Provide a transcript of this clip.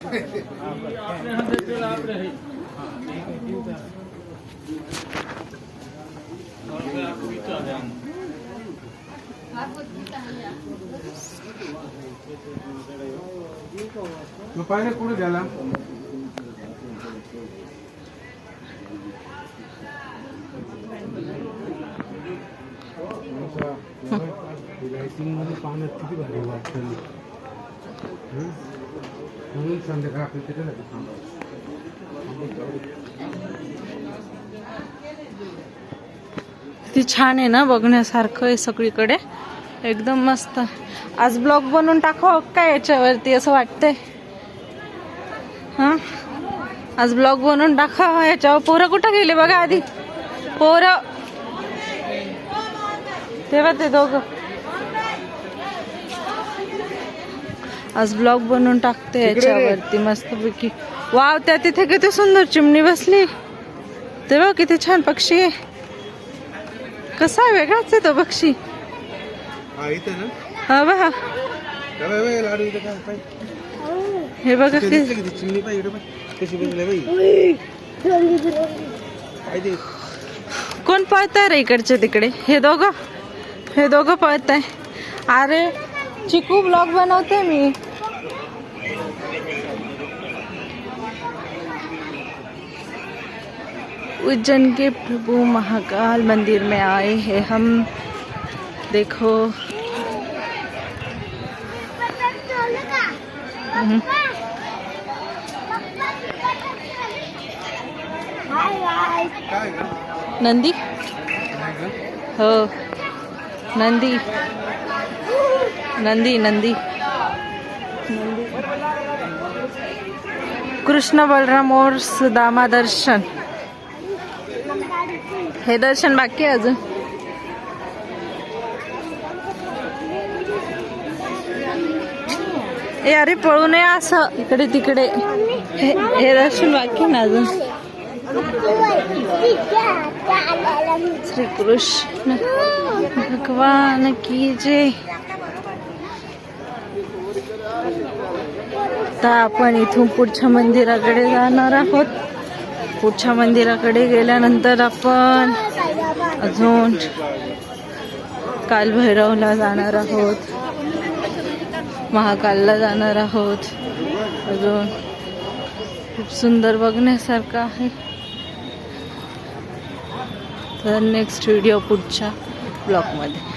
पहिले कुठे गेला लाइटिंग मध्ये पाण्यात किती भारी वाटतं म्हणून संध्याकाळ आपल्या त्याच्यासाठी किती छान आहे ना, बघण्यासारखं आहे सगळीकडे, एकदम मस्त. आज ब्लॉग बनवून टाकावं काय याच्यावरती असं वाटतंय. हा, आज ब्लॉग बनवून टाकावं याच्यावर. पोरं कुठं गेले बघा आधी, पोरं तेव्हा ते दोघं. आज ब्लॉग बनवून टाकते याच्यावरती मस्तपैकी. वाव, त्या तिथे किती सुंदर चिमणी बसली, तेव्हा किती छान पक्षी आहे. कसा आहे, वेगळाच आहे तो पक्षी. हा बघा, हे बघा कोण पळताय रे इकडचे तिकडे. हे दोघं पळताय. अरे चिकू, ब्लॉग बनवते मी. उज्जैन के प्रभु महाकाल मंदिर में आए हैं हम. देखो नंदी, हो नंदी नंदी नंदी कृष्ण बलराम और सुदामा दर्शन. हे दर्शन बाकी आहे अजून. ए अरे पळू नये असं इकडे तिकडे. हे दर्शन बाकी ना अजून. श्री कृष्ण भगवान की जय. आता आपण इथून पुढच्या मंदिराकडे जाणार आहोत. पुढच्या मंदिराकडे गेल्यानंतर आपण अजून कालभैरवला जाणार आहोत, महाकालला जाणार आहोत. अजून खूप सुंदर बघण्यासारखं आहे. तर नेक्स्ट व्हिडिओ पुढच्या ब्लॉगमध्ये.